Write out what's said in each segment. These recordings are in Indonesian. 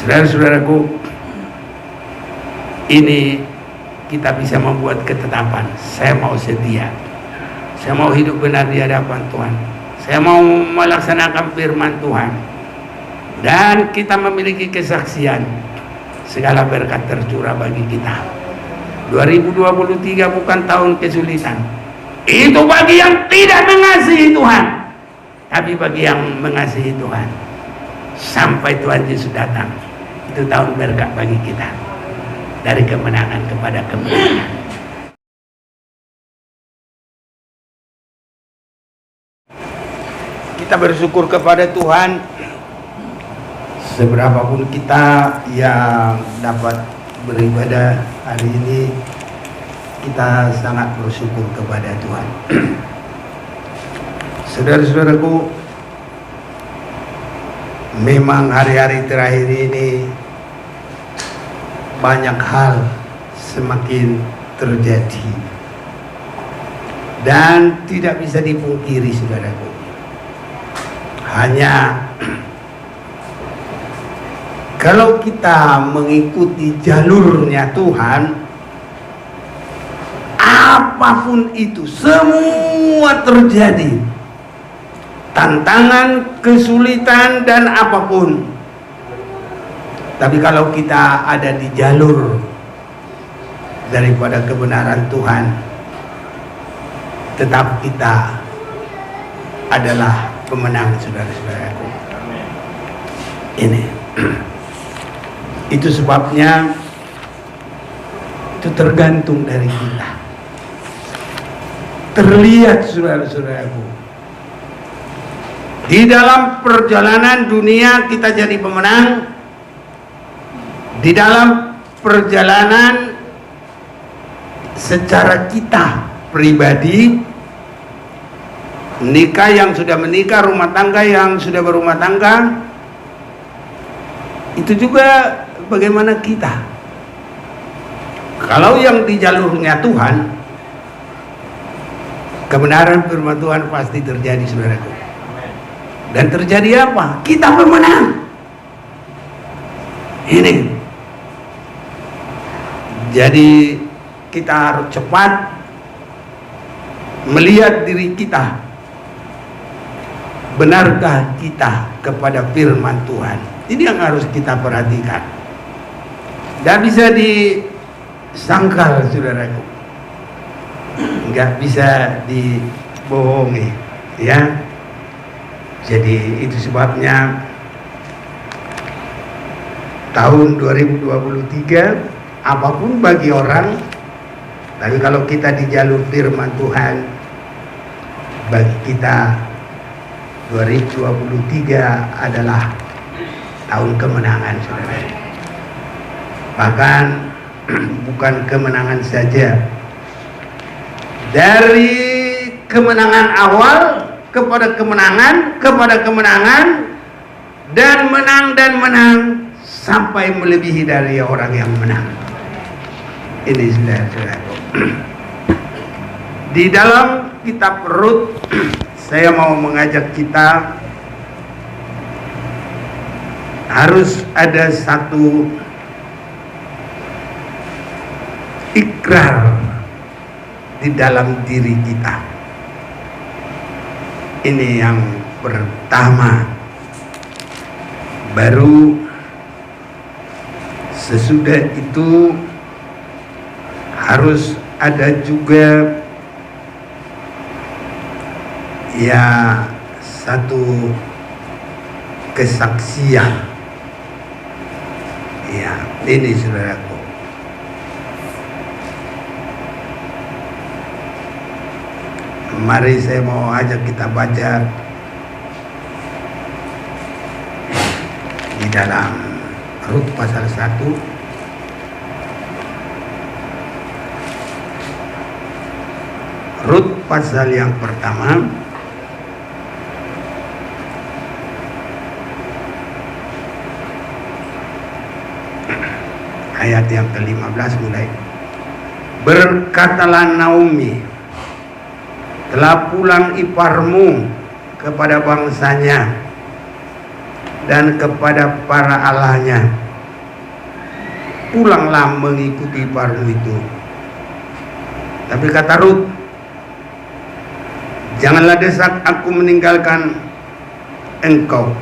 Saudara-saudaraku, ini kita bisa membuat ketetapan. Saya mau setia, saya mau hidup benar di hadapan Tuhan, saya mau melaksanakan firman Tuhan, dan kita memiliki kesaksian. Segala berkat tercurah bagi kita. 2023 bukan tahun kesulitan. Itu bagi yang tidak mengasihi Tuhan. Tapi bagi yang mengasihi Tuhan, sampai Tuhan Yesus datang, itu tahun berkat bagi kita. Dari kemenangan kepada kemenangan. Kita bersyukur kepada Tuhan. Seberapapun kita yang dapat beribadah hari ini, kita sangat bersyukur kepada Tuhan. Saudara-saudaraku, memang hari-hari terakhir ini banyak hal semakin terjadi dan tidak bisa dipungkiri, saudaraku. Hanya kalau kita mengikuti jalurnya Tuhan, apapun itu, semua terjadi. Tantangan, kesulitan, dan apapun. Tapi kalau kita ada di jalur daripada kebenaran Tuhan, tetap kita adalah pemenang, saudara-saudaraku. Ini. Itu sebabnya itu tergantung dari kita. Terlihat, saudara-saudaraku, di dalam perjalanan dunia kita jadi pemenang. Di dalam perjalanan secara kita pribadi, nikah yang sudah menikah, rumah tangga yang sudah berumah tangga, itu juga bagaimana kita. Kalau yang di jalurnya Tuhan, kebenaran firman Tuhan pasti terjadi, saudaraku. Dan terjadi apa? Kita pemenang. Ini. Jadi kita harus cepat melihat diri kita. Benarkah kita kepada firman Tuhan? Ini yang harus kita perhatikan. Tidak bisa disangkal, saudaraku. Nggak bisa dibohongi, ya. Jadi itu sebabnya tahun 2023 apapun bagi orang, tapi kalau kita di jalur firman Tuhan, bagi kita 2023 adalah tahun kemenangan, saudara. Bahkan bukan kemenangan saja, dari kemenangan awal kepada kemenangan dan menang sampai melebihi dari orang yang menang. Ini, saudara-saudaraku. Di dalam kitab Rut, saya mau mengajak kita harus ada satu ikrar di dalam diri kita. Ini yang pertama. Baru sesudah itu harus ada juga ya satu kesaksian. Ya, ini saudaraku. Mari saya mau ajak kita baca di dalam Rut pasal 1. Rut pasal yang pertama ayat yang ke-15 mulai. Berkatalah Naomi, telah pulang iparmu kepada bangsanya dan kepada para allahnya. pulanglah mengikuti paruh itu. Tapi kata Rut, janganlah desak aku meninggalkan engkau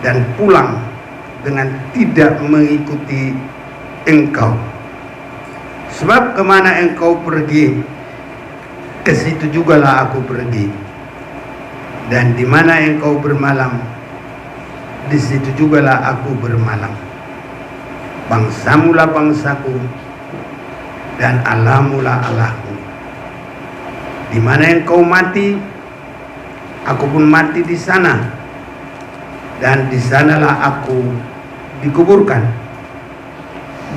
dan pulang dengan tidak mengikuti engkau. Sebab kemana engkau pergi, ke situ jugalah aku pergi. Dan di mana engkau bermalam, di situ jugalah aku bermalam. Bangsamulah bangsaku, dan Allahmulah Allahku. Di mana engkau mati, aku pun mati di sana, dan di sanalah aku dikuburkan.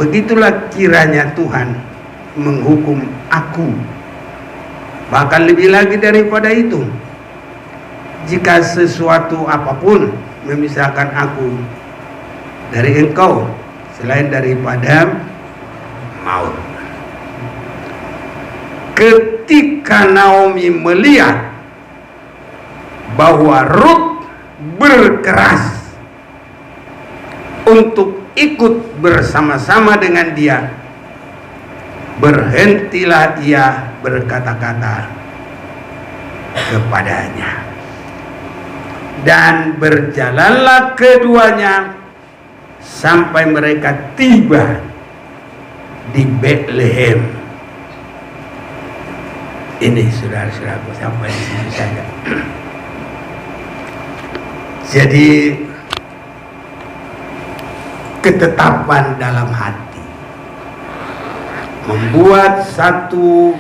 Begitulah kiranya Tuhan menghukum aku. Bahkan lebih lagi daripada itu, jika sesuatu apapun memisahkan aku dari engkau selain daripada maut. Ketika Naomi melihat bahwa Rut berkeras untuk ikut bersama-sama dengan dia, berhentilah ia berkata-kata kepadanya. Dan berjalanlah keduanya sampai mereka tiba di Betlehem. Ini saudara-saudaraku, sampai di sini saja. Jadi ketetapan dalam hati membuat satu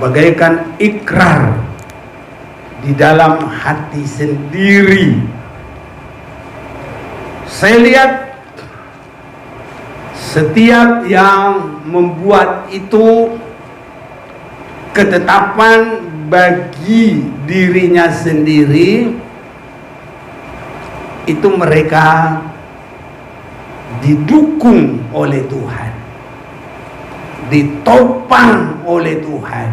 bagaikan ikrar di dalam hati sendiri. Saya lihat setiap yang membuat itu ketetapan bagi dirinya sendiri, itu mereka didukung oleh Tuhan, ditopang oleh Tuhan.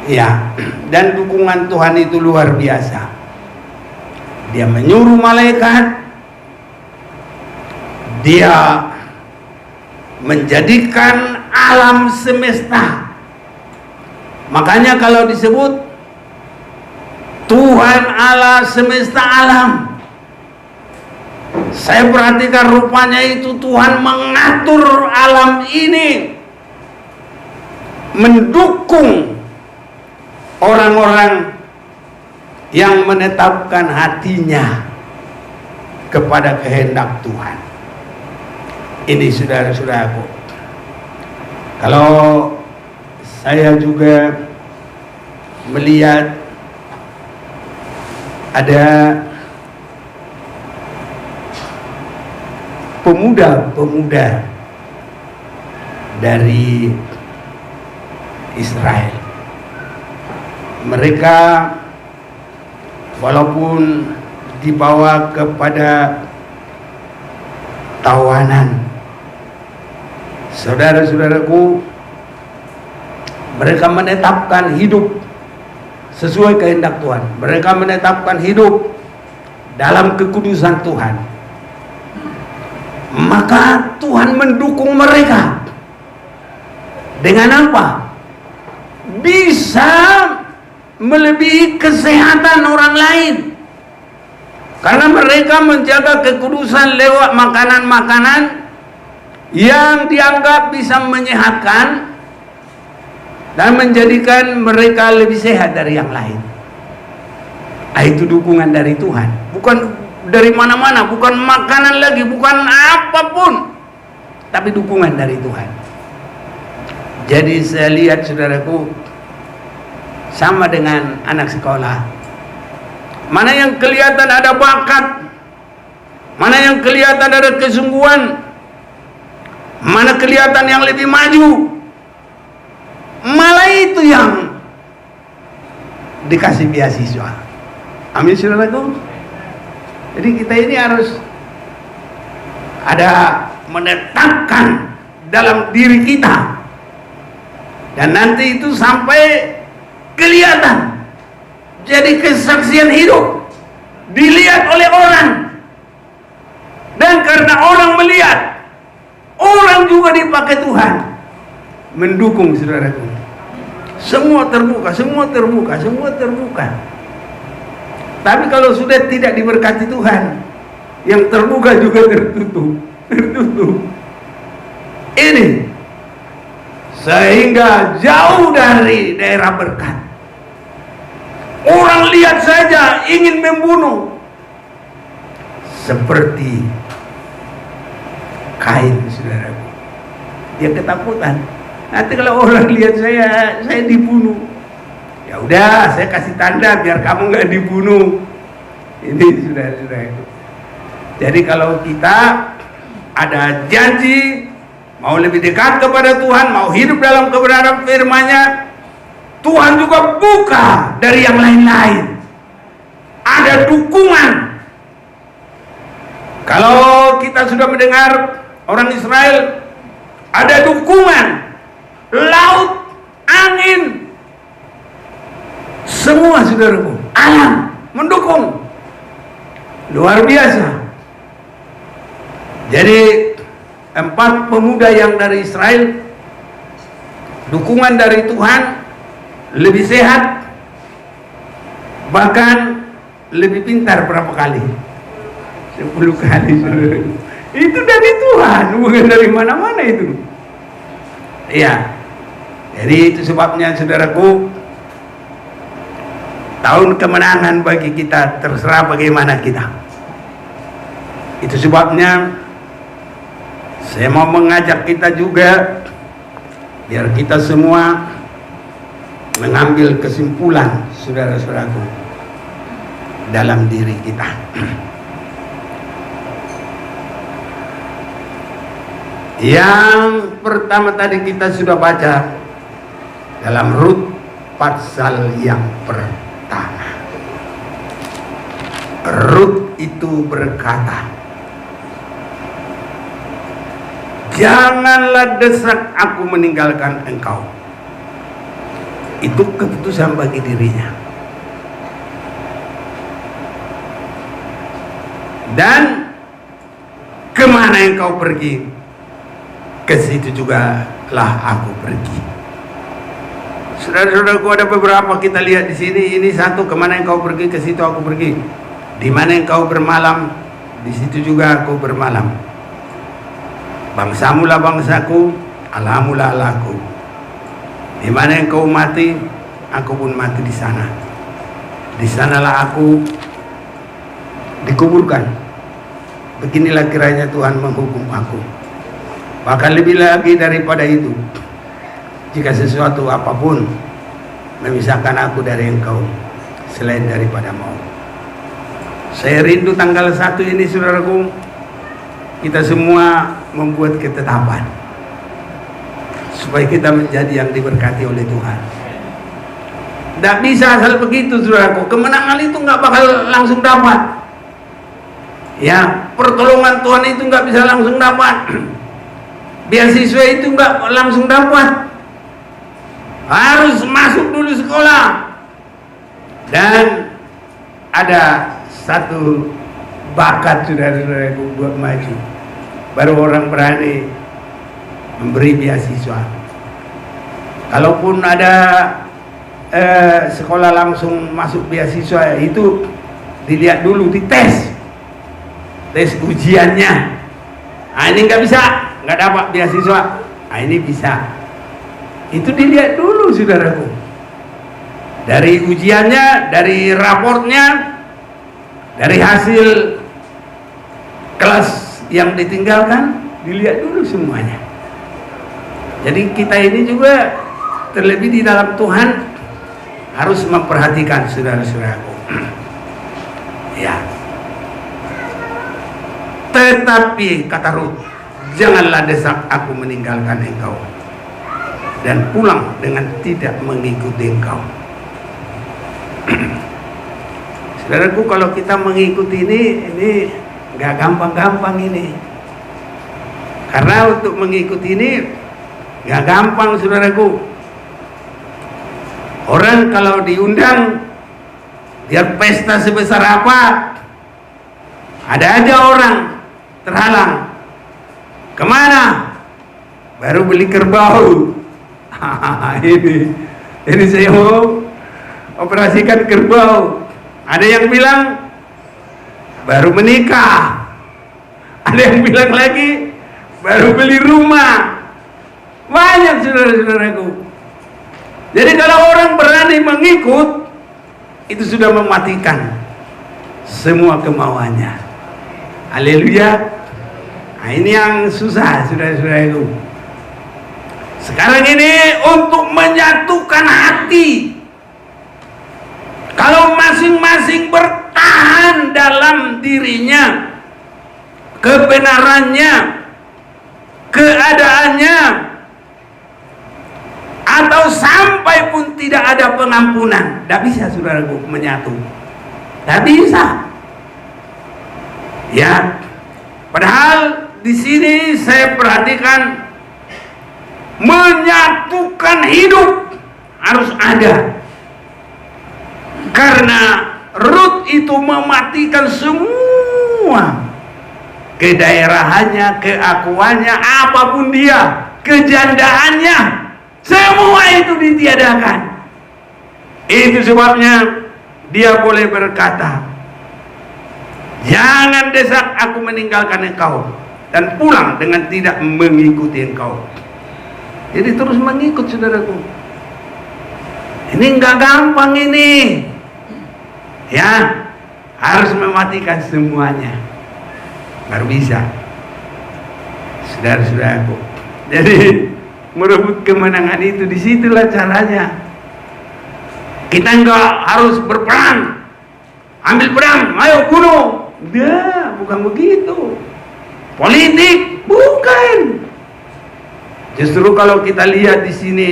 Ya, dan dukungan Tuhan itu luar biasa. Dia menyuruh malaikat, dia menjadikan alam semesta. Makanya kalau disebut Tuhan Allah semesta alam, saya perhatikan rupanya itu Tuhan mengatur alam ini, mendukung orang-orang yang menetapkan hatinya kepada kehendak Tuhan. Ini saudara-saudaraku, kalau saya juga melihat ada pemuda-pemuda dari Israel. Mereka walaupun dibawa kepada tawanan, saudara-saudaraku, mereka menetapkan hidup sesuai kehendak Tuhan. Mereka menetapkan hidup dalam kekudusan Tuhan. Maka Tuhan mendukung mereka. Dengan apa? Bisa melebihi kesehatan orang lain. Karena mereka menjaga kekudusan lewat makanan-makanan yang dianggap bisa menyehatkan dan menjadikan mereka lebih sehat dari yang lain. Itu dukungan dari Tuhan, bukan dari mana-mana, bukan makanan lagi, bukan apapun, tapi dukungan dari Tuhan. Jadi saya lihat saudaraku, sama dengan anak sekolah, mana yang kelihatan ada bakat, mana yang kelihatan ada kesungguhan, mana kelihatan yang lebih maju, malah itu yang dikasih beasiswa. Amin saudaraku. Jadi kita ini harus ada menetapkan dalam diri kita, dan nanti itu sampai kelihatan jadi kesaksian hidup, dilihat oleh orang, dan karena lihat orang juga dipakai Tuhan mendukung, saudaraku. Semua terbuka, semua terbuka, semua terbuka. Tapi kalau sudah tidak diberkati Tuhan, yang terbuka juga tertutup. Ini sehingga jauh dari daerah berkat. Orang lihat saja ingin membunuh, seperti Kain, saudaraku. Dia ketakutan. Nanti kalau orang lihat saya dibunuh, ya udah, saya kasih tanda biar kamu nggak dibunuh. Ini saudara-saudara. Jadi kalau kita ada janji mau lebih dekat kepada Tuhan, mau hidup dalam kebenaran firman-Nya, Tuhan juga buka dari yang lain-lain. Ada dukungan. Kalau kita sudah mendengar orang Israel, ada dukungan, laut, angin, semua, saudaraku, alam mendukung. Luar biasa. Jadi 4 pemuda yang dari Israel, dukungan dari Tuhan, lebih sehat, bahkan lebih pintar berapa kali? 10 kali, saudaraku. Itu dari Tuhan, bukan dari mana-mana itu. Iya. Jadi itu sebabnya, saudaraku, tahun kemenangan bagi kita, terserah bagaimana kita. Itu sebabnya saya mau mengajak kita juga, biar kita semua mengambil kesimpulan, saudara-saudaraku, dalam diri kita. Yang pertama tadi kita sudah baca dalam Rut pasal yang pertama. Rut itu berkata, janganlah desak aku meninggalkan engkau. Itu keputusan bagi dirinya. Dan kemana engkau pergi, ke situ juga lah aku pergi. Saudara-saudaraku, ada beberapa kita lihat di sini. Ini satu, kemana engkau pergi, ke situ aku pergi. Di mana engkau bermalam, di situ juga aku bermalam. Bangsamu lah bangsaku, Allahmu lah Allahku. Di mana engkau mati, aku pun mati di sana. Di sanalah aku dikuburkan. Beginilah kiranya Tuhan menghukum aku. Bahkan lebih lagi daripada itu, jika sesuatu apapun memisahkan aku dari engkau selain daripada maut. Saya rindu tanggal 1 ini, saudaraku, kita semua membuat ketetapan supaya kita menjadi yang diberkati oleh Tuhan. Tidak bisa asal begitu, saudaraku. Kemenangan itu nggak bakal langsung dapat. Ya, pertolongan Tuhan itu nggak bisa langsung dapat. Beasiswa itu nggak langsung dapat. Harus masuk dulu sekolah. Dan ada satu bakat, saudara-saudaraku, buat maju. Baru orang berani memberi beasiswa. Kalaupun ada sekolah langsung masuk beasiswa, itu dilihat dulu, dites, tes ujiannya. Nah, ini nggak bisa, nggak dapat beasiswa. Nah, ini bisa. Itu dilihat dulu, saudaraku. Dari ujiannya, dari raportnya, dari hasil kelas yang ditinggalkan, dilihat dulu semuanya. Jadi kita ini juga terlebih di dalam Tuhan harus memperhatikan, saudara-saudaraku. Ya. Tetapi kata Rut, janganlah desak aku meninggalkan engkau dan pulang dengan tidak mengikuti engkau. Saudaraku, kalau kita mengikuti ini nggak gampang-gampang ini. Karena untuk mengikuti ini nggak gampang, saudaraku. Orang kalau diundang, biar pesta sebesar apa, ada aja orang terhalang. Kemana? Baru beli kerbau. Ini saya mau operasikan kerbau. Ada yang bilang baru menikah. Ada yang bilang lagi baru beli rumah. Banyak saudara-saudaraku. Jadi kalau orang berani mengikut, itu sudah mematikan semua kemauannya. Haleluya. Nah, ini yang susah saudara-saudaraku. Sekarang ini untuk menyatukan hati. Kalau masing-masing bertahan dalam dirinya, kebenarannya, keadaannya, atau sampai pun tidak ada pengampunan, tidak bisa saudaraku menyatu. Tidak bisa. Ya, padahal di sini saya perhatikan menyatukan hidup harus ada. Karena Rut itu mematikan semua kedaerahannya, keakuannya, apapun dia, kejandaannya, semua itu ditiadakan. Itu sebabnya dia boleh berkata, jangan desak aku meninggalkan engkau dan pulang dengan tidak mengikuti engkau. Jadi terus mengikut saudaraku. Ini enggak gampang ini. Ya, harus mematikan semuanya. Baru bisa. Saudara-saudaraku. Jadi merebut kemenangan itu, disitulah caranya. Kita enggak harus berperang. Ambil pedang, ayo bunuh. Enggak, bukan begitu. Politik bukan. Justru kalau kita lihat di sini,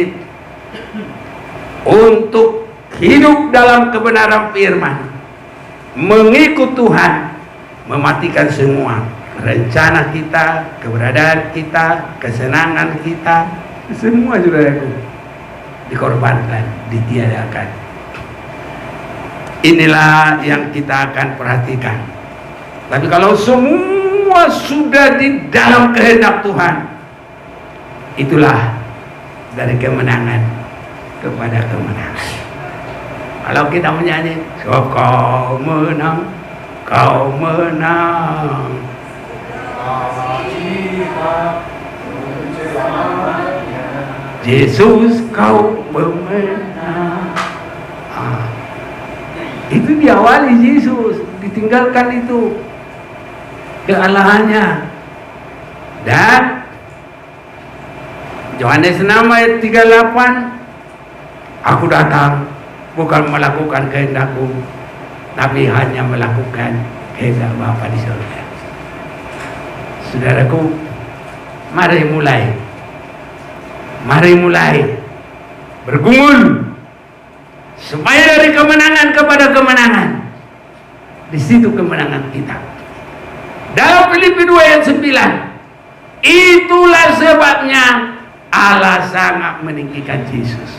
untuk hidup dalam kebenaran firman, mengikut Tuhan, mematikan semua rencana kita, keberadaan kita, kesenangan kita, semua saudaraku dikorbankan, ditiadakan. Inilah yang kita akan perhatikan. Tapi kalau semua sudah di dalam kehendak Tuhan, itulah dari kemenangan kepada kemenangan. Kalau kita menyanyi, so, kau menang, kau menang, Yesus kau pemenang. Itu diawali Yesus, ditinggalkan itu kealahannya. Dan Yohanes 6 ayat 38, aku datang bukan melakukan kehendakku, tapi hanya melakukan kehendak Bapa di surga. Saudaraku, mari mulai bergumul supaya dari kemenangan kepada kemenangan. Di situ kemenangan kita. Dalam Filipi 2 ayat 9, itulah sebabnya Allah sangat meninggikan Yesus.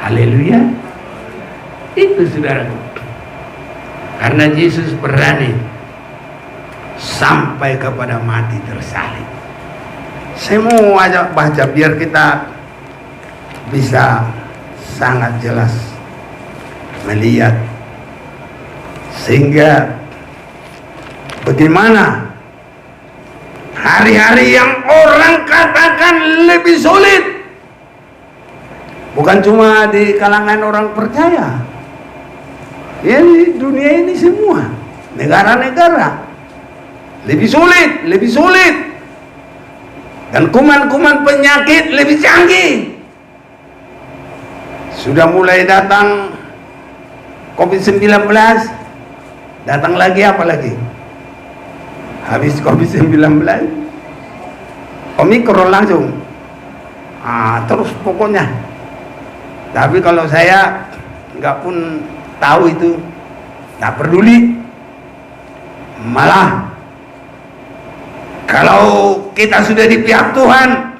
Haleluya. Itu saudaraku. Karena Yesus berani sampai kepada mati tersalib. Saya mau ajak baca biar kita bisa sangat jelas melihat, sehingga bagaimana hari-hari yang orang katakan lebih sulit, bukan cuma di kalangan orang percaya, ya di dunia ini semua, negara-negara lebih sulit, dan kuman-kuman penyakit lebih canggih. Sudah mulai datang COVID-19, datang lagi apa lagi? Habis COVID-19, Omikron langsung. Terus pokoknya. Tapi kalau saya nggak pun tahu itu, nggak peduli. Malah kalau kita sudah di pihak Tuhan,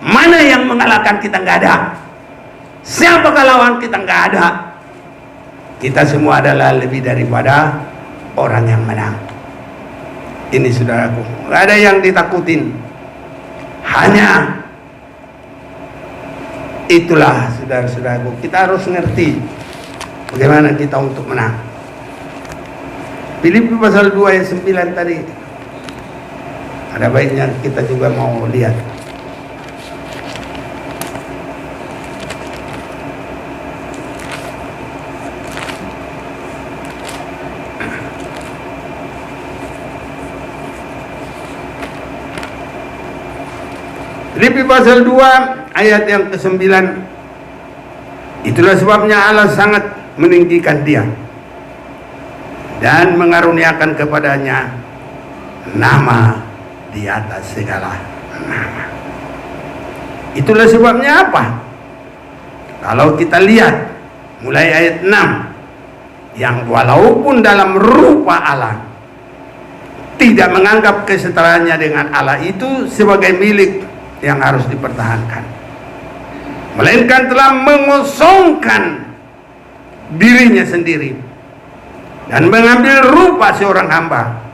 mana yang mengalahkan kita? Nggak ada. Siapa lawan kita? Nggak ada. Kita semua adalah lebih daripada orang yang menang. Ini saudaraku, nggak ada yang ditakutin. Hanya itulah saudara-saudaraku, kita harus ngerti bagaimana kita untuk menang. Filipi pasal 2 ayat 9 tadi, ada baiknya kita juga mau lihat. Filipi pasal 2 ayat yang ke-9. Itulah sebabnya Allah sangat meninggikan dia dan mengaruniakan kepadanya nama di atas segala nama. Itulah sebabnya apa? Kalau kita lihat mulai ayat 6, yang walaupun dalam rupa Allah tidak menganggap kesetaraannya dengan Allah itu sebagai milik yang harus dipertahankan, melainkan telah mengosongkan dirinya sendiri dan mengambil rupa seorang hamba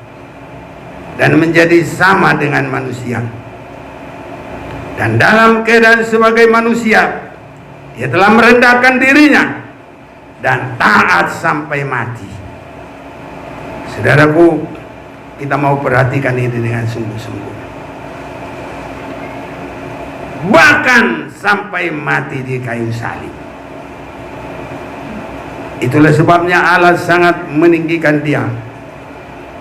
dan menjadi sama dengan manusia, dan dalam keadaan sebagai manusia dia telah merendahkan dirinya dan taat sampai mati. Saudaraku, kita mau perhatikan ini dengan sungguh-sungguh. Bahkan sampai mati di kayu salib. Itulah sebabnya Allah sangat meninggikan dia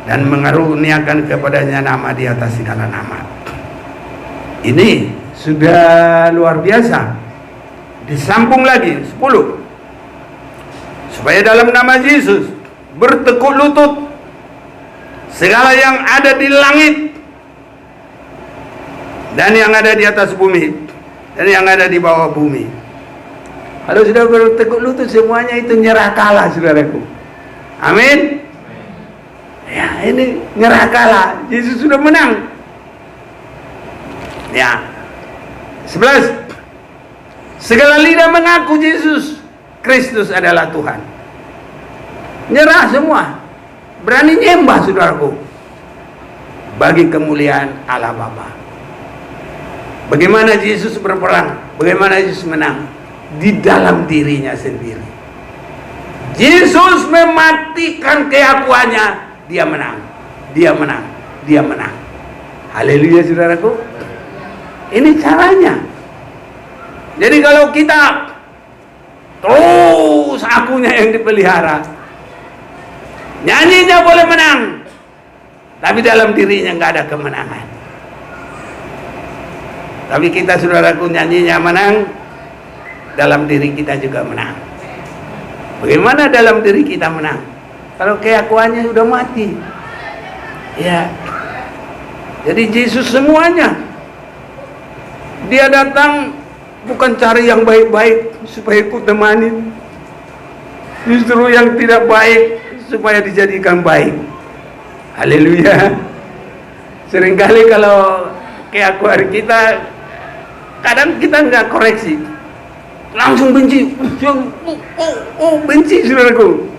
dan mengaruniakan kepadanya nama di atas segala nama. Ini sudah luar biasa. Disambung lagi 10, supaya dalam nama Yesus bertekuk lutut segala yang ada di langit dan yang ada di atas bumi dan yang ada di bawah bumi. Kalau sudah bertekuk lutut, semuanya itu nyerah kalah, saudaraku. Amin. Ya, ini nyerah kalah. Yesus sudah menang. Ya. 11. Segala lidah mengaku Yesus Kristus adalah Tuhan. Nyerah semua. Berani nyembah, saudaraku, bagi kemuliaan Allah Bapa. Bagaimana Yesus berperang? Bagaimana Yesus menang? Di dalam dirinya sendiri. Yesus mematikan keakuannya. Dia menang. Dia menang. Dia menang. Haleluya, saudaraku. Ini caranya. Jadi kalau kita terus akunya yang dipelihara, nyanyinya boleh menang, tapi dalam dirinya nggak ada kemenangan. Tapi kita, saudaraku, nyanyinya menang, dalam diri kita juga menang. Bagaimana dalam diri kita menang? Kalau keakuannya sudah mati. Ya. Jadi Yesus semuanya. Dia datang bukan cari yang baik-baik supaya ikut temani, justru yang tidak baik supaya dijadikan baik. Haleluya. Seringkali kalau keakuan kita, kadang kita nggak koreksi, langsung benci, benci, saudaraku.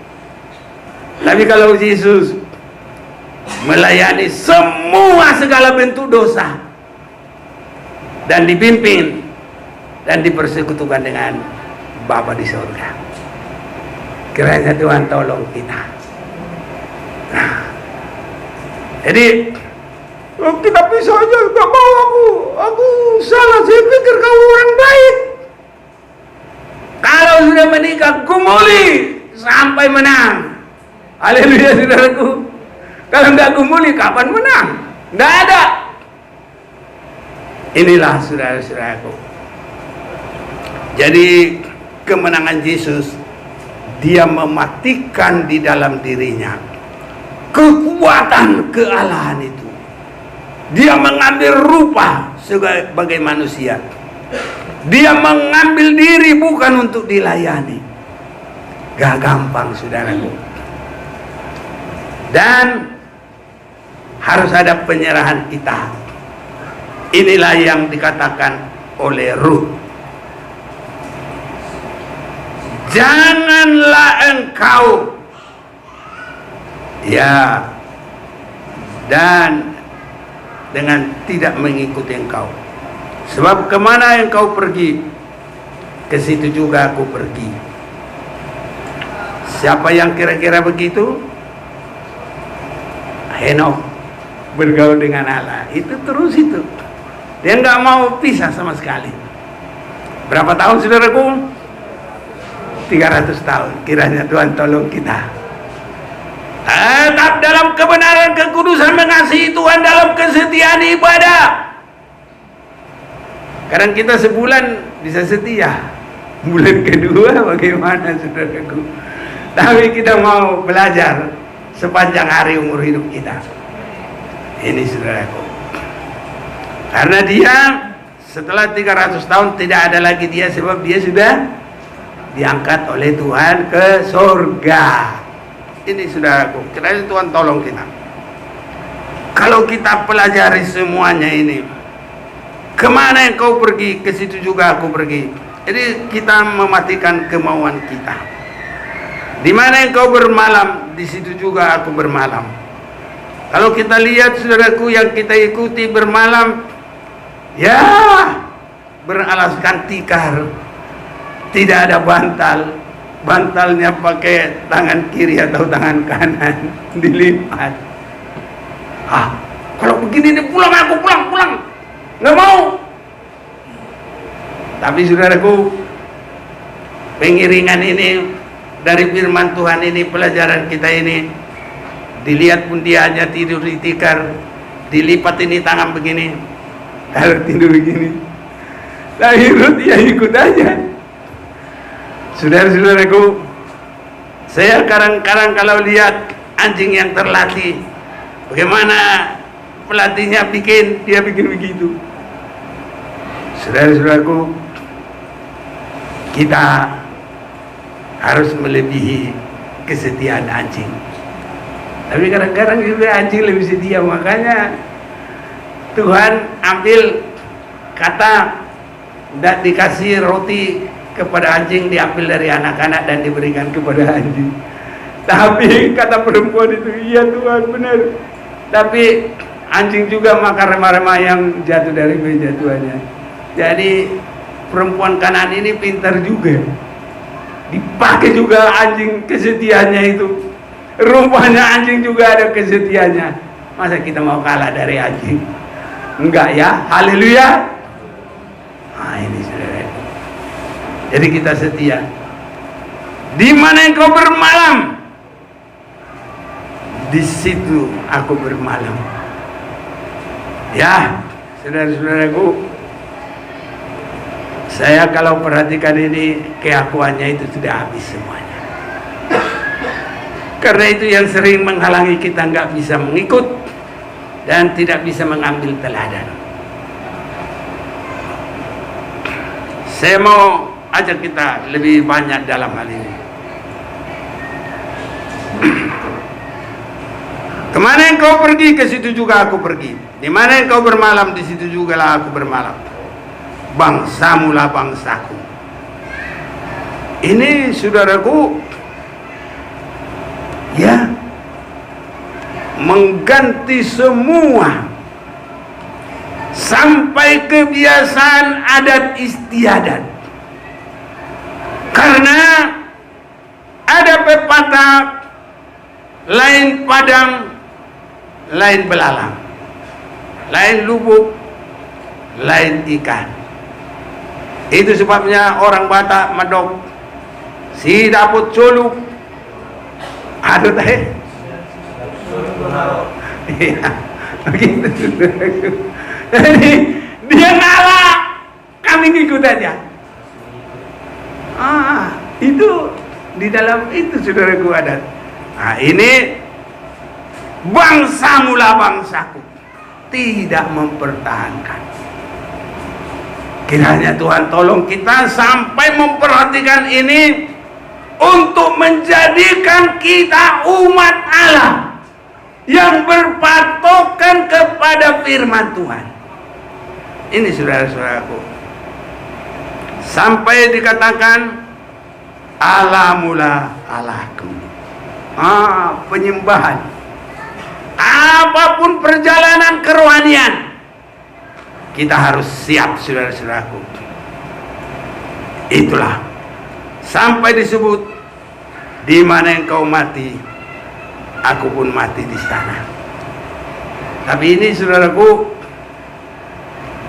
Tapi kalau Yesus melayani semua segala bentuk dosa dan dipimpin dan dipersekutukan dengan Bapa di surga, kiranya Tuhan tolong kita. Nah, jadi kita bisa aja, gak mau aku salah, saya pikir kamu orang baik. Kalau sudah menikah, gumuli sampai menang. Haleluya, saudaraku. Kalau nggak gumuli, kapan menang? Nggak ada. Inilah saudara-saudaraku. Jadi kemenangan Yesus, dia mematikan di dalam dirinya kekuatan kealahan itu. Dia mengambil rupa sebagai manusia. Dia mengambil diri bukan untuk dilayani. Gak gampang, saudaraku. Dan harus ada penyerahan kita. Inilah yang dikatakan oleh Ruth. Janganlah engkau dan dengan tidak mengikuti engkau. Sebab kemana engkau pergi, ke situ juga aku pergi. Siapa yang kira-kira begitu? Henokh bergaul dengan Allah. Itu terus itu. Dia nggak mau pisah sama sekali. Berapa tahun saudaraku? 300 tahun. Kiranya Tuhan tolong kita tetap dalam kebenaran, kekudusan, mengasihi Tuhan dalam kesetiaan ibadah. Kadang kita sebulan bisa setia, bulan kedua bagaimana saudaraku? Tapi kita mau belajar sepanjang hari umur hidup kita. Ini saudaraku. Karena dia setelah 300 tahun tidak ada lagi dia, sebab dia sudah diangkat oleh Tuhan ke surga. Ini saudaraku, kiranya Tuhan tolong kita. Kalau kita pelajari semuanya ini, kemana engkau pergi, ke situ juga aku pergi. Jadi kita mematikan kemauan kita. Di mana engkau bermalam, di situ juga aku bermalam. Kalau kita lihat saudaraku, yang kita ikuti bermalam, ya beralaskan tikar, tidak ada bantal. Bantalnya pakai tangan kiri atau tangan kanan, dilipat. Kalau begini nih pulang aku, pulang, nggak mau. Tapi saudaraku, pengiringan ini dari firman Tuhan ini, pelajaran kita ini, dilihat pun dia hanya tidur di tikar, dilipat ini tangan begini, kalau tidur begini, lahir dia ikut aja. Saudara-saudaraku, saya kadang-kadang kalau lihat anjing yang terlatih, bagaimana pelatihnya dia bikin begitu. Saudara-saudaraku, kita harus melebihi kesetiaan anjing. Tapi kadang-kadang juga anjing lebih setia, makanya Tuhan ambil kata, tidak dikasih roti kepada anjing, diambil dari anak-anak dan diberikan kepada anjing. Tapi kata perempuan itu, iya Tuhan benar. Tapi anjing juga makan remah-remah yang jatuh dari meja tuannya. Jadi perempuan Kanaan ini pintar juga, dipakai juga anjing kesetiaannya itu. Rupanya anjing juga ada kesetiaannya. Masa kita mau kalah dari anjing? Enggak ya, haleluya. Ini saudara. Jadi kita setia. Di mana engkau bermalam, di situ aku bermalam. Ya, saudara-saudaraku, saya kalau perhatikan ini, keakuannya itu sudah habis semuanya. Karena itu yang sering menghalangi kita nggak bisa mengikut dan tidak bisa mengambil teladan. Saya mau ajak kita lebih banyak dalam hal ini. Kemana engkau pergi, ke situ juga aku pergi. Di mana engkau bermalam, di situ juga lah aku bermalam. Bangsamu lah bangsaku. Ini saudaraku, ya, mengganti semua sampai kebiasaan adat istiadat. Karena ada pepatah, lain padang, lain belalang, lain lubuk, lain ikan. Itu sebabnya orang Batak medok, si daput coluk, aduh teh, iya, begitu. Jadi dia ngalah, kami ngikut aja. Itu di dalam itu saudaraku adat. Ini bangsamu lah bangsaku, tidak mempertahankan. Kiranya Tuhan tolong kita sampai memperhatikan ini untuk menjadikan kita umat Allah yang berpatokan kepada firman Tuhan. Ini saudara-saudaraku, sampai dikatakan Allah mula Allahku. Penyembahan apapun perjalanan kerohanian, kita harus siap, saudara-saudaraku. Itulah sampai disebut, di mana engkau mati, aku pun mati di sana. Tapi ini, saudaraku,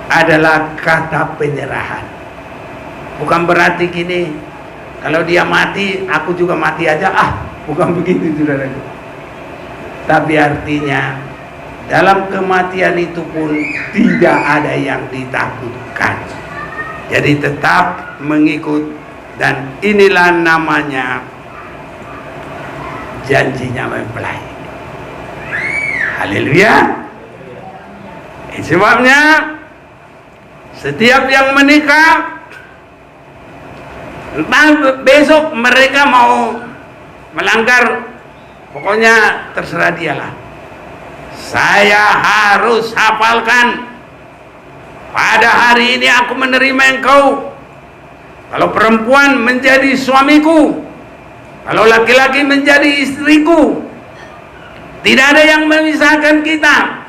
adalah kata penyerahan. Bukan berarti gini, kalau dia mati, aku juga mati aja. Bukan begitu, saudaraku. Tapi artinya, dalam kematian itu pun tidak ada yang ditakutkan. Jadi tetap mengikut, dan inilah namanya janjinya mempelai. Haleluya. Sebabnya setiap yang menikah, entah besok mereka mau melanggar, pokoknya terserah dialah. Saya harus hafalkan, pada hari ini aku menerima engkau. Kalau perempuan menjadi suamiku, kalau laki-laki menjadi istriku, tidak ada yang memisahkan kita.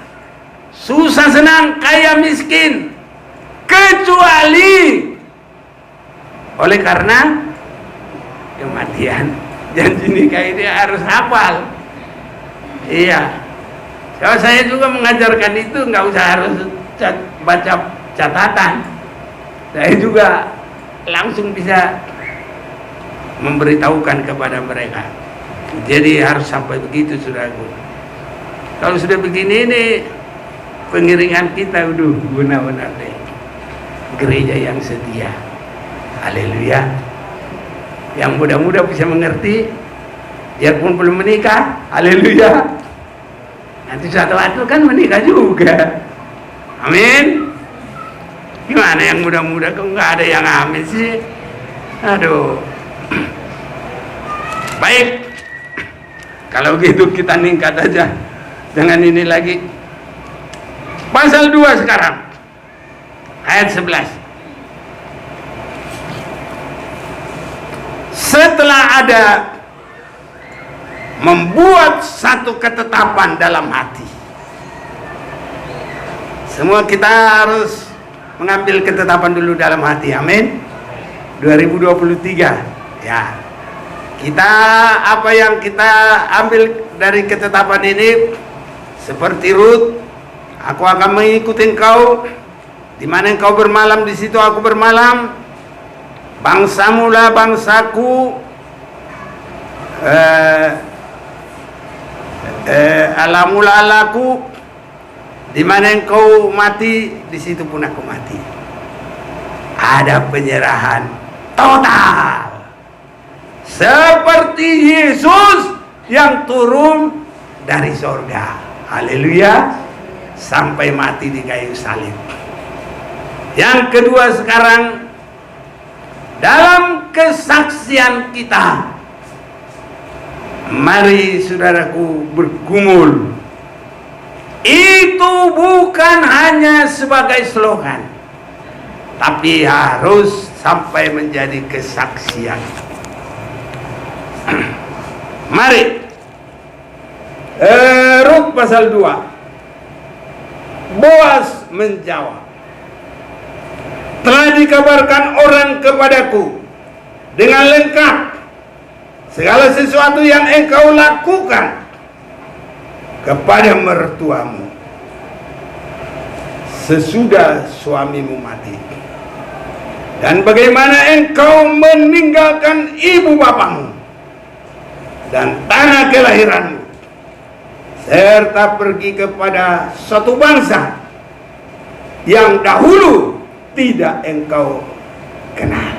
Susah senang, kaya miskin, kecuali oleh karena kematian. Janji nikah ini harus hafal. Iya. Kalau saya juga mengajarkan itu, nggak usah harus baca catatan. Saya juga langsung bisa memberitahukan kepada mereka. Jadi harus sampai begitu, saudaraku. Kalau sudah begini, ini pengiringan kita udah benar-benar deh. Gereja yang setia. Haleluya. Yang muda-muda bisa mengerti, biarpun belum menikah. Haleluya. Nanti suatu waktu kan menikah juga. Amin. Gimana yang muda-muda kok nggak ada yang amin sih? Aduh. Baik. Kalau gitu kita ningkat aja. Jangan ini lagi. Pasal 2 sekarang. Ayat 11. Setelah ada membuat satu ketetapan dalam hati. Semua kita harus mengambil ketetapan dulu dalam hati. Amin. 2023. Ya. Kita, apa yang kita ambil dari ketetapan ini, seperti Rut, aku akan mengikuti engkau, di mana engkau bermalam, di situ aku bermalam. Bangsamu lah bangsaku, alamu lah alaku, di mana engkau mati, di situ pun aku mati. Ada penyerahan total, seperti Yesus yang turun dari sorga. Haleluya. Sampai mati di kayu salib. Yang kedua sekarang, dalam kesaksian kita, mari saudaraku bergumul. Itu bukan hanya sebagai slogan, tapi harus sampai menjadi kesaksian. Mari Rut pasal 2. Boas menjawab, telah dikabarkan orang kepadaku dengan lengkap segala sesuatu yang engkau lakukan kepada mertuamu sesudah suamimu mati, dan bagaimana engkau meninggalkan ibu bapamu dan tanah kelahiranmu, serta pergi kepada suatu bangsa yang dahulu tidak engkau kenal.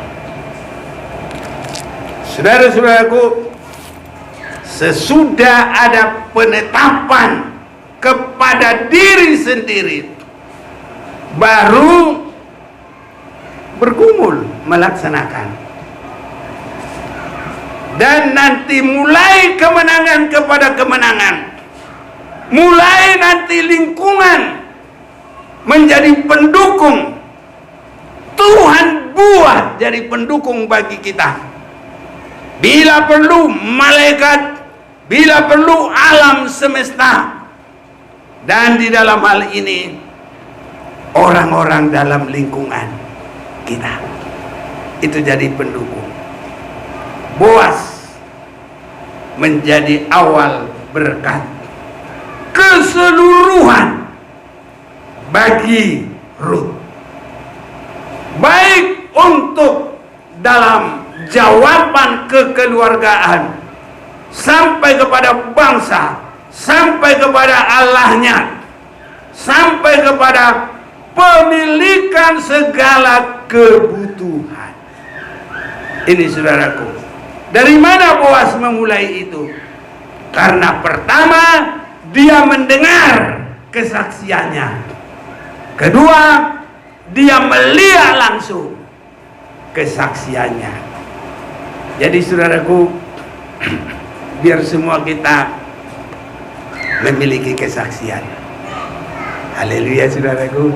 Saudara-saudaraku, sesudah ada penetapan kepada diri sendiri, baru bergumul melaksanakan. Dan nanti mulai kemenangan kepada kemenangan, mulai nanti lingkungan menjadi pendukung. Tuhan buat jadi pendukung bagi kita. Bila perlu malaikat, bila perlu alam semesta, Dan di dalam hal ini orang-orang dalam lingkungan kita itu jadi pendukung. Boas menjadi awal berkat keseluruhan bagi Ruth, baik untuk dalam jawaban kekeluargaan sampai kepada bangsa, sampai kepada Allahnya, sampai kepada pemilikan segala kebutuhan. Ini saudaraku, dari mana Boas memulai itu? Karena pertama, dia mendengar kesaksiannya. Kedua, dia melihat langsung kesaksiannya. Jadi saudaraku, biar semua kita memiliki kesaksian. Haleluya saudaraku.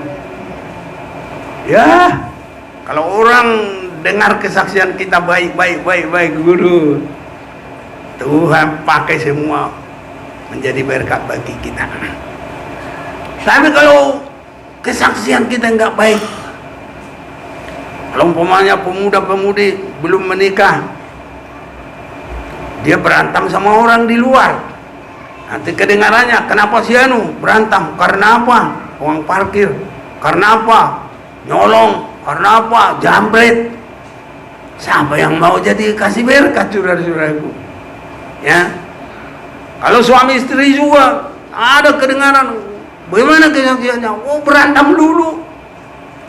Ya, kalau orang dengar kesaksian kita baik guru, Tuhan pakai semua menjadi berkat bagi kita. Tapi kalau kesaksian kita nggak baik, kalau umpamanya pemuda-pemudi belum menikah, dia berantem sama orang di luar, nanti kedengarannya, kenapa si anu berantem? Karena apa? Uang parkir. Karena apa? Nyolong. Karena apa? Jambret. Siapa yang mau jadi kasih berkat, saudara-saudaraku? Ya. Kalau suami istri juga ada kedengaran, bagaimana kesaksiannya? Oh, berantem dulu.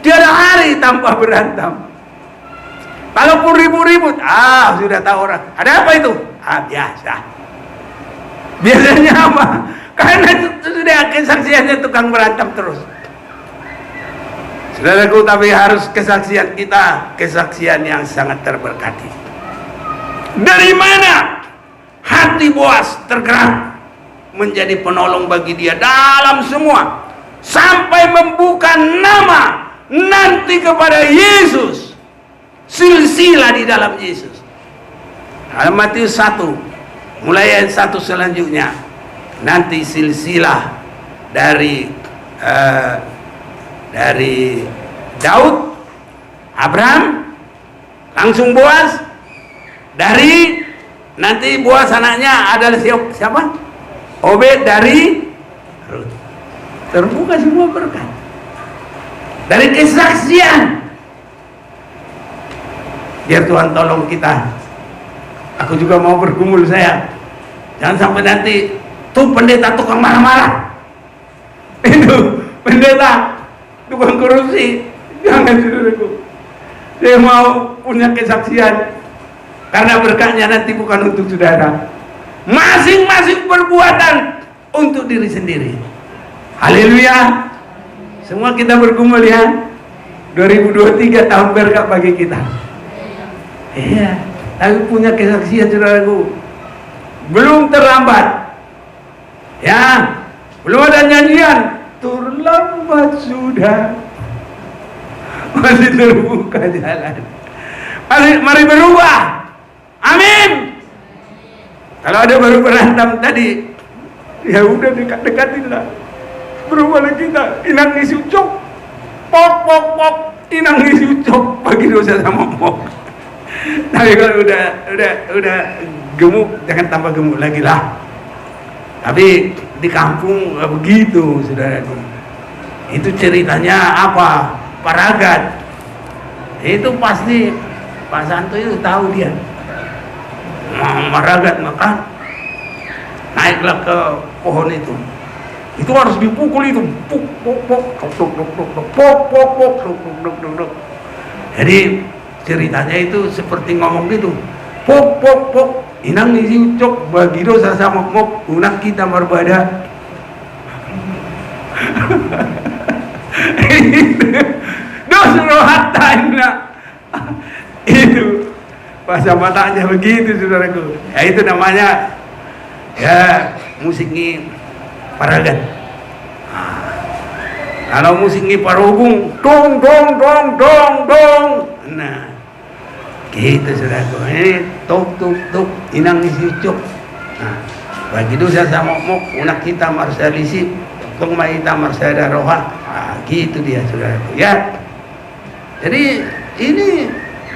Tiada hari tanpa berantem. Kalaupun ribut-ribut, sudah tahu orang. Ada apa itu? Biasa. Biasanya apa? Karena sudah kesaksiannya tukang berantem terus. Saudaraku, tapi harus kesaksian kita kesaksian yang sangat terberkati. Dari mana hati Boas tergerak menjadi penolong bagi dia dalam semua, sampai membuka nama nanti kepada Yesus, silsilah di dalam Yesus. Matius 1 mulai ayat 1 selanjutnya, nanti silsilah dari Daud, Abraham, langsung Boas, dari nanti Boas anaknya adalah siapa? Obed, dari Ruth. Terbuka semua berkat dari kesaksian. Biar Tuhan tolong kita. Aku juga mau bergumul saya. Jangan sampai nanti tuh pendeta tukang marah-marah, itu pendeta tukang korupsi. Jangan, saudaraku. Saya mau punya kesaksian, karena berkatnya nanti bukan untuk saudara. Masing-masing perbuatan untuk diri sendiri. Haleluya. Semua kita bergumul ya. 2023 tahun berkat bagi kita. Iya, tapi punya kesaksian, saudaraku. Belum terlambat. Ya, belum ada nyanyian terlambat sudah. Masih terbuka jalan. Mari berubah. Amin. Kalau ada baru berantem tadi, ya udah dekat-dekatin lah. Berubahlah kita. Inang isi ucok, pok. Inang isi ucok bagi dosa sama pok. Tapi kalau udah gemuk, jangan tambah gemuk lagi lah. Tapi di kampung begitu, saudaraku. Itu ceritanya apa? Paragat. Itu pasti Pak Santo itu tahu dia. Maragat makan, naiklah ke pohon itu harus dipukul itu, pok. Jadi ceritanya itu seperti ngomong gitu, pok, inang isi ucok bagi dosa sama mok, unak kita berbada. Dosa rohata itu bahasa matanya begitu, saudaraku. Ya itu namanya ya musik ini paragat. Kalau musik ini parogung, dong. Nah, gitu, saudaraku. Ini tuk, inang isi ucok. Nah, bagi dosa sama mok, unak kita marsalisi Tung maita marsada roha. Gitu dia saudaraku ya. Jadi ini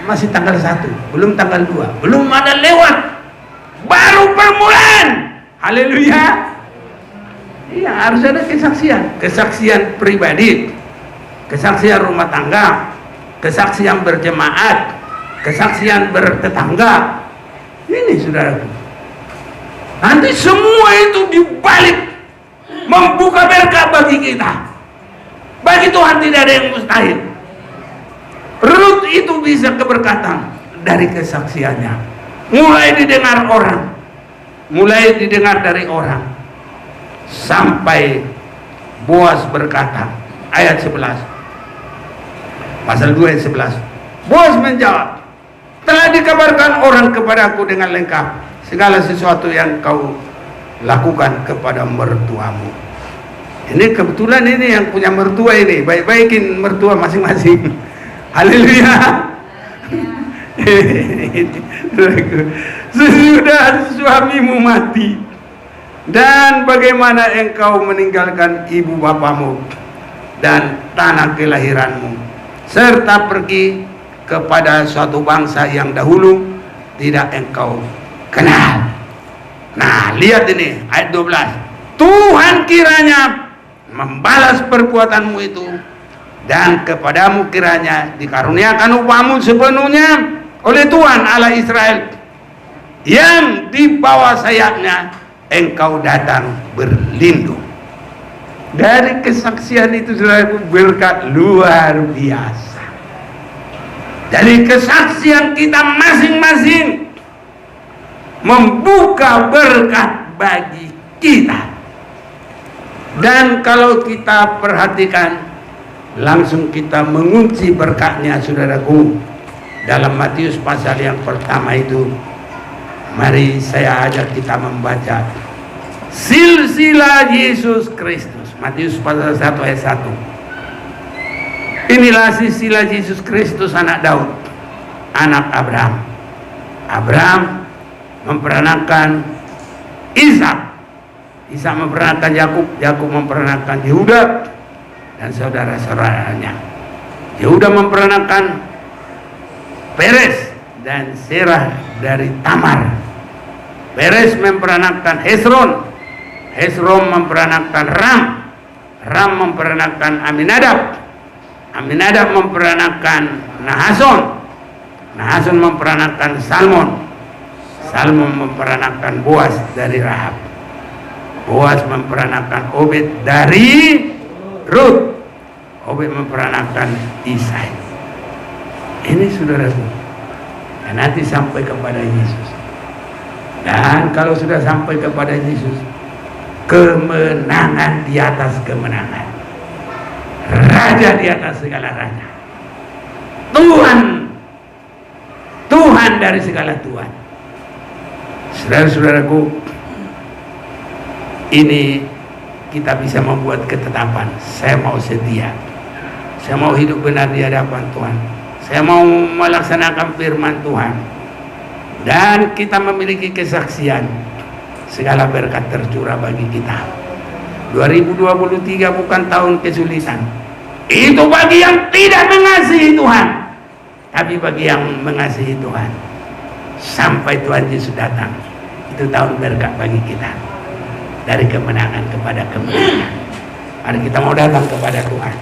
masih tanggal 1, belum tanggal 2, belum ada lewat, baru permulaan. Haleluya. Iya, harus ada kesaksian pribadi, kesaksian rumah tangga, kesaksian berjemaat, kesaksian bertetangga. Ini saudaraku, nanti semua itu dibalik membuka berkah bagi kita. Bagi Tuhan tidak ada yang mustahil. Rut itu bisa keberkatan dari kesaksiannya. Mulai didengar orang, mulai didengar dari orang, sampai Boas berkata, ayat 11, pasal 2 ayat 11. Boas menjawab, telah dikabarkan orang kepadaku dengan lengkap segala sesuatu yang kau lakukan kepada mertuamu. Ini kebetulan ini yang punya mertua ini, baik-baikin mertua masing-masing. Haleluya. Sesudah suamimu mati, dan bagaimana engkau meninggalkan ibu bapamu dan tanah kelahiranmu, serta pergi kepada suatu bangsa yang dahulu tidak engkau kenal. Nah, lihat ini ayat 12. Tuhan kiranya membalas perbuatanmu itu, dan kepadamu kiranya dikaruniakan upahmu sepenuhnya oleh Tuhan Allah Israel, yang di bawah sayapnya engkau datang berlindung. Dari kesaksian itu saudaraku, berkat luar biasa. Dari kesaksian kita masing-masing membuka berkat bagi kita. Dan kalau kita perhatikan, langsung kita mengunci berkatnya saudaraku dalam Matius pasal yang pertama itu. Mari saya ajak kita membaca silsilah Yesus Kristus, Matius pasal 1 ayat 1. Inilah silsilah Yesus Kristus, anak Daud, anak Abraham. Abraham memperanakan Ishak, Ishak memperanakan Yakub, Yakub memperanakan Yehuda dan saudara-saudaranya. Yehuda memperanakan Peres dan Serah dari Tamar. Peres memperanakan Hesron, Hesron memperanakan Ram, Ram memperanakan Aminadab, Aminadab memperanakan Nahason, Nahason memperanakan Salmon, Salmon memperanakan Boas dari Rahab, Boas memperanakan Obed dari Rut, Obed memperanakan Isai. Ini saudaraku, dan nanti sampai kepada Yesus. Dan kalau sudah sampai kepada Yesus, kemenangan di atas kemenangan, raja di atas segala raja, Tuhan dari segala Tuhan. Saudara-saudaraku, ini kita bisa membuat ketetapan. Saya mau setia, saya mau hidup benar di hadapan Tuhan, saya mau melaksanakan firman Tuhan, dan kita memiliki kesaksian. Segala berkat tercurah bagi kita. 2023 bukan tahun kesulitan. Itu bagi yang tidak mengasihi Tuhan, tapi bagi yang mengasihi Tuhan, sampai Tuhan Yesus datang, itu tahun berkat bagi kita. Dari kemenangan kepada kemenangan. Mari kita mau datang kepada Tuhan.